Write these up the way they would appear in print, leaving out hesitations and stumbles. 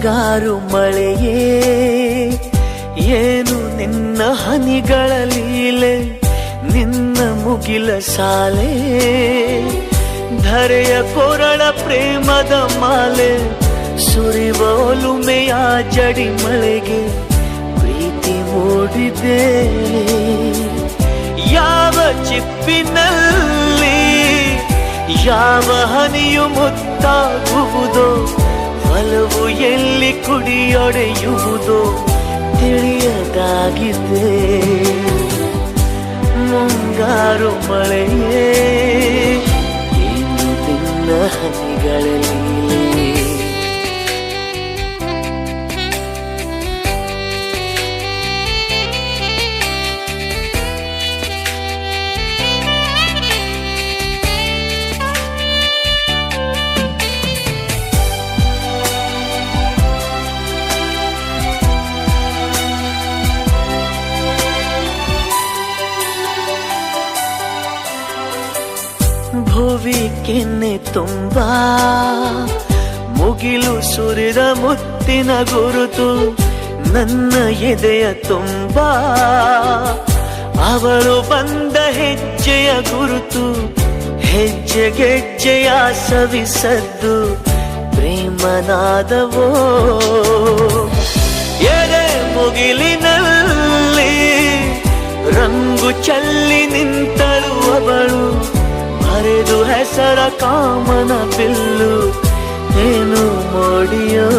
ಮುಂಗಾರು ಮಳೆಯೇ ಏನು ನಿನ್ನ ಹನಿಗಳ ಲೀಲೆ, ನಿನ್ನ ಮುಗಿಲ ಸಾಲೆ ಧರೆಯ ಕೊರಳ ಪ್ರೇಮದ ಮಾಲೆ, ಸುರಿವ ಒಲುಮೆಯ ಜಡಿ ಮಳೆಗೆ ಪ್ರೀತಿ ಮೂಡಿದೆ. ಯಾವ ಚಿಪ್ಪಿನಲ್ಲಿ ಯಾವ ಹನಿಯು ಮುತ್ತಾಗುವುದೋ, ಒಲವು ಎಲ್ಲಿ ಕುಡಿಯೊಡೆಯುವುದೋ ತಿಳಿಯದಾಗಿದೆ. ಮುಂಗಾರು ಮಳೆಯೇ ಏನು ನಿನ್ನ ಹನಿಗಳಲ್ಲಿ. ಭುವಿ ಕೆನ್ನೆ ತುಂಬಾ ಮುಗಿಲು ಸುರಿದ ಮುತ್ತಿನ ಗುರುತು, ನನ್ನ ಎದೆಯ ತುಂಬಾ ಅವಳು ಬಂದ ಹೆಜ್ಜೆಯ ಗುರುತು. ಹೆಜ್ಜೆಗೆಜ್ಜೆಯ ಸವಿಸದ್ದು ಪ್ರೇಮನಾದವೋ, ಎದೆ ಮುಗಿಲಿನಲ್ಲಿ ರಂಗು ಚಲ್ಲಿ ನಿಂತಳು ಅವಳು, ಹರಿದು ಹೆಸರ ಕಾಮನ ಬಿಲ್ಲು ಏನು ಮೋಡಿಯೋ.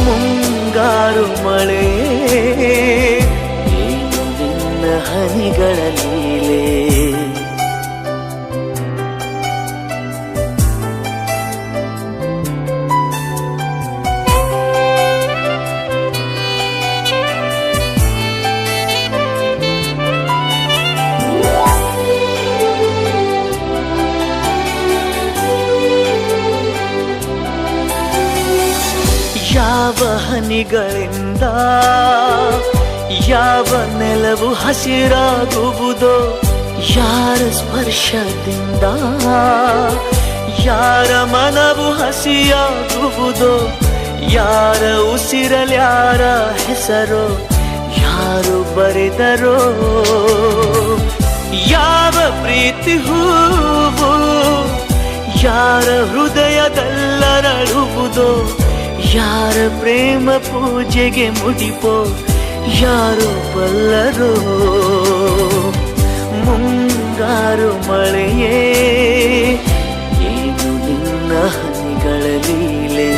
ಮುಂಗಾರು ಮಳೆ ಏನು ನಿನ್ನ ಹನಿಗಳ ಲೀಲೆ. ಯಾವ ಹನಿಗಳಿಂದ ಯಾವ ನೆಲವು ಹಸಿರಾಗುವುದೋ, ಯಾರ ಸ್ಪರ್ಶದಿಂದ ಯಾರ ಮನವು ಹಸಿಯಾಗುವುದೋ, ಯಾರ ಉಸಿರಲ್ಯಾರ ಹೆಸರೋ ಯಾರು ಬರೆದರೋ. ಯಾವ ಪ್ರೀತಿ ಹೂವು ಯಾರ ಹೃದಯದಲ್ಲರಳುವುದೋ, ಯಾರ ಪ್ರೇಮ ಪೂಜೆಗೆ ಮುಡಿಪೋ ಯಾರು ಬಲ್ಲರೋ. ಮುಂಗಾರು ಮಳೆಯೇ ಏನು ನಿನ್ನ ಹನಿಗಳ ಲೀಲೆ.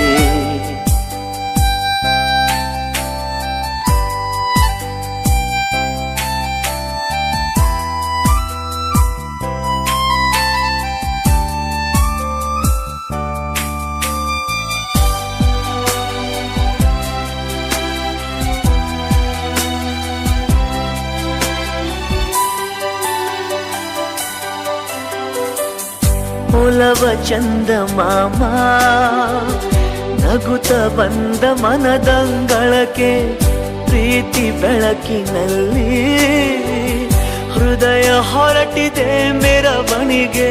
ಒಲವ ಚಂದ ಮಾಮ ನಗುತ್ತ ಬಂದ ಮನದಂಗಳಕ್ಕೆ, ಪ್ರೀತಿ ಬೆಳಕಿನಲ್ಲಿ ಹೃದಯ ಹೊರಟಿದೆ ಮೆರವಣಿಗೆ.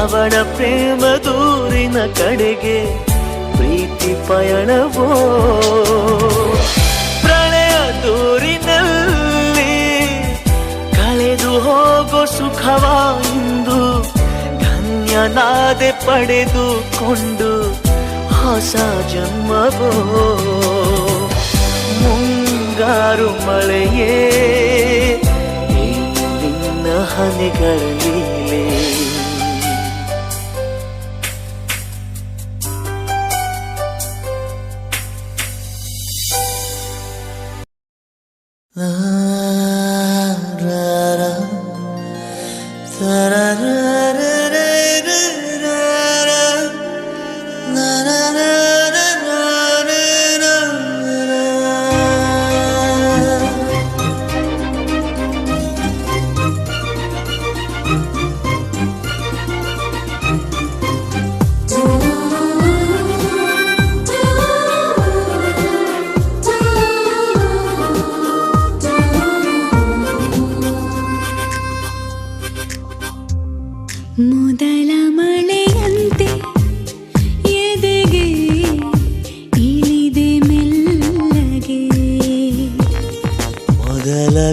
ಅವಳ ಪ್ರೇಮ ದೂರಿನ ಕಡೆಗೆ ಪ್ರೀತಿ ಪಯಣವೋ, ಪ್ರಳಯ ದೂರಿನಲ್ಲಿ ಕಳೆದು ಹೋಗೋ ಸುಖವ ಇಂದು ಧನ್ಯನಾದೆ ಪಡೆದುಕೊಂಡು ಹೊಸ ಜನ್ಮವೋ. ಮುಂಗಾರು ಮಳೆಯೇ ಏನು ನಿನ್ನ ಹನಿಗಳ ಲೀಲೆ.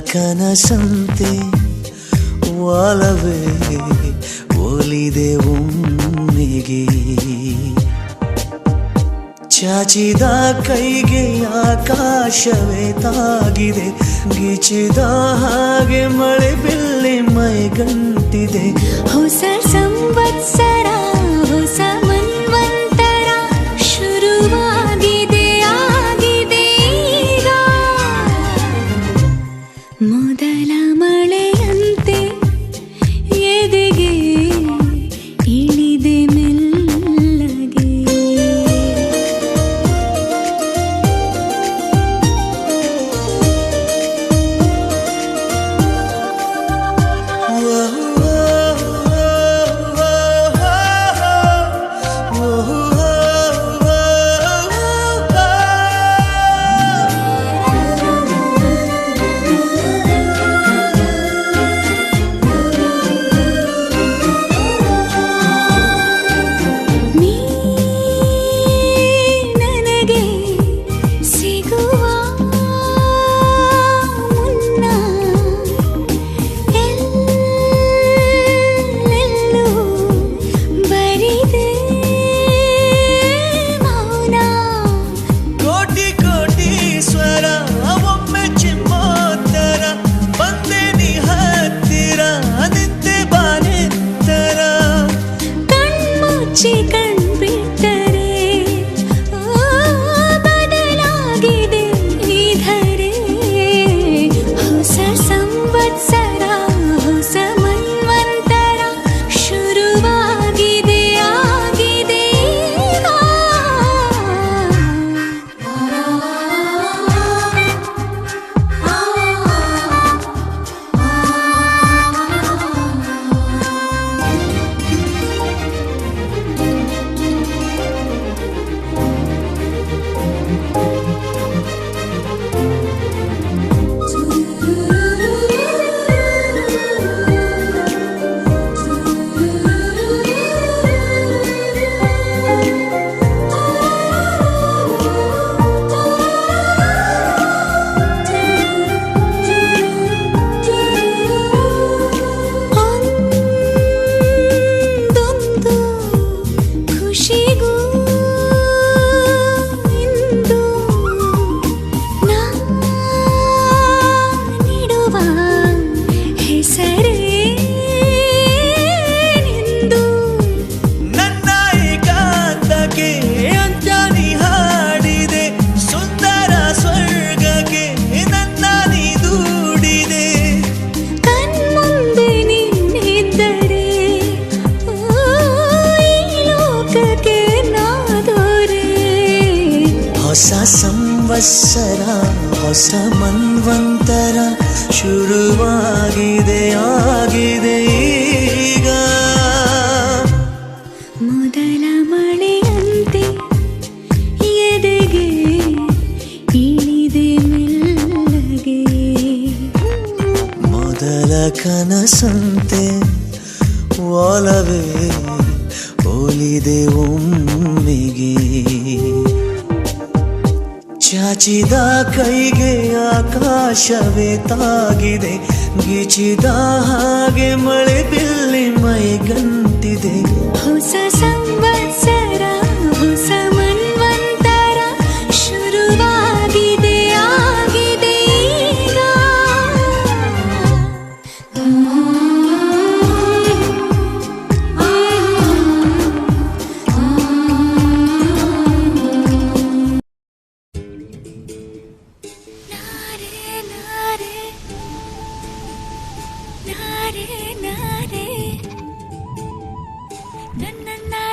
ಕನಸಂತೆ ಒಲವೇ ಒಲಿದೆ ಒಮ್ಮೆಗೆ ಚಾಚಿದ ಕೈಗೆ ಆಕಾಶವೇ ತಾಗಿದೆ ಗಿಚಿದ ಹಾಗೆ ಮಳೆ ಬಿಲ್ಲಿ ಮೈಗಂಟಿದೆ ಹೊಸ ಸಂವತ್ಸರ ಹೊಸ ಮನ್ವಂತರ ಶುರುವಾಗಿದೆ ಆಗಿದೆ ಈಗ ಮೊದಲ ಮಳೆಯಂತೆ ಎದೆಗೆ ಇಳಿದೆ ಮೆಲ್ಲಗೆ ಹೊಸ ಸಂವತ್ಸರ ಹೊಸ ಮನ್ವಂತರ ಶುರುವಾಗಿದೆ ಆಗಿದೆ ಈಗ ಮೊದಲ ಮಳೆಯಂತೆ ಎದೆಗೆ ಇಳಿದೆ ಮೆಲ್ಲಗೆ ಮೊದಲ ಕನಸಂತೆ ಒಲವೇ ಒಲಿದೆ ಒಮ್ಮೆಗೆ ಚಾಚಿದ ಕೈಗೆ ಆಕಾಶವೇ ತಾಗಿದೆ ಗಿಚಿದ ಹಾಗೆ ಮಳೆ ಬಿಲ್ಲಿ ಮೈಗಂಟಿದೆ ಹೊಸ ಸಂವತ್ಸರ ಹೊಸ ಮನ್ವಂತರ ಶುರುವಾಗಿದೆ ಆಗಿದೆ ಈಗ na na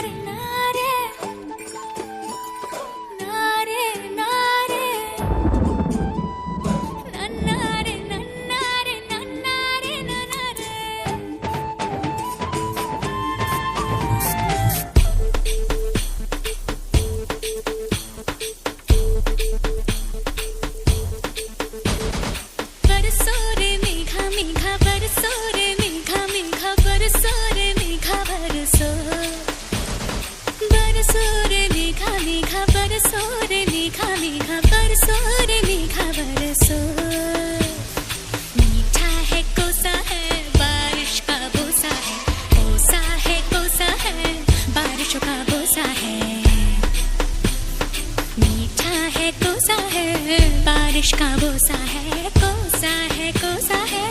बारिश का बोसा है, कोसा है, कोसा है,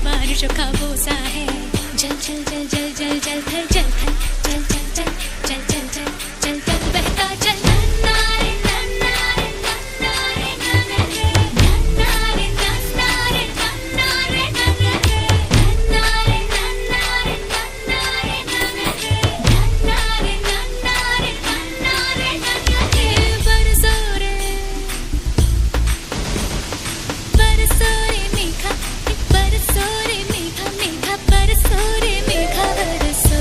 बारिश का बोसा है। जल जल जल जल जल जल थल जल थल चल चल चल चल चल चल चल चल बहता चल। नन्नारे नन्नारे नन्नारे नन्नारे नन्नारे नन्नारे नन्नारे नन्नारे नन्नारे नन्नारे नन्नारे नन्नारे नन्नारे नन्नारे नन्नारे बरसो रे मेघा, बरसो रे मेघा, मेघा बरसो रे मेघा बरसो।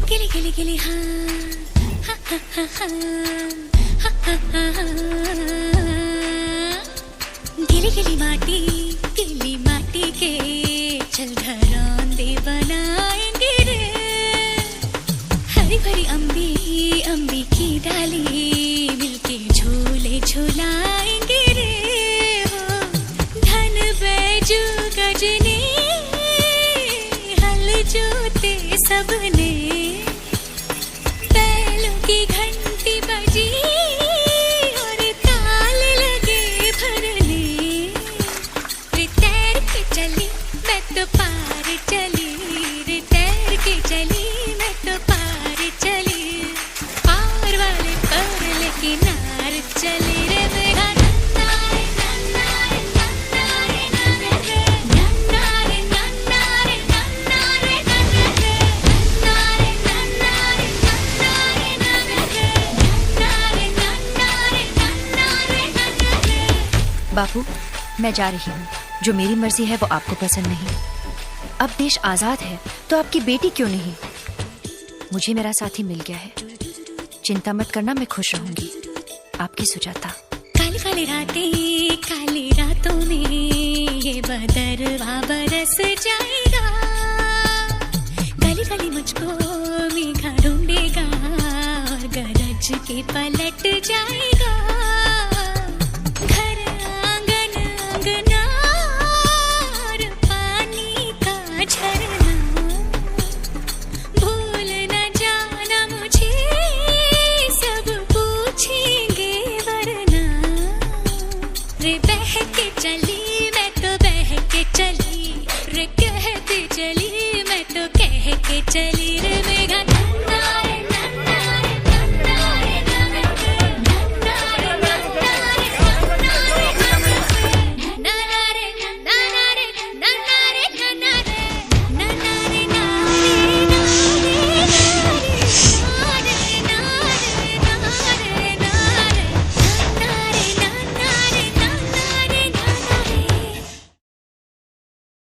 गिली गिली गिली हाँ हाँ हाँ हाँ हाँ हाँ हाँ गिली गिली माटी के चल घरौंदे बनाएंगे रे। हरी भरी अम्बी की डाली मिलके झूले झूलाएंगे रे। हो धन बैजू गजनी हल जोते सबने, बैलों की घंटी बजी और ताल लगे भरने। रे तैर के चली मैं तो पार चली, रे तैर के चली मैं तो पार चली, पार वाले पर लेके नार चली रे मेघा। नन्नारे नन्नारे नन्नारे नन्नारे नन्नारे नन्नारे नन्नारे नन्नारे नन्नारे नन्नारे नन्नारे नन्नारे नन्नारे नन्नारे। बापू, मैं जा रही हूँ। जो मेरी मर्जी है वो आपको पसंद नहीं। अब देश आजाद है तो आपकी बेटी क्यों नहीं? मुझे मेरा साथी मिल गया है, चिंता मत करना, मैं खुश रहूंगी। आपकी सुजाता। काली काली रातों में ये बदरवा बरस जाएगा। गली गली मुझको मेघा ढूंढेगा और गरज के पलट जाएगा। घर आंगन अंगना और पानी का झरना, भूल न जाना मुझे सब पूछेंगे वरना। रे बह के चली मैं तो बह के चली, रे कहते चली मैं तो कह के चली।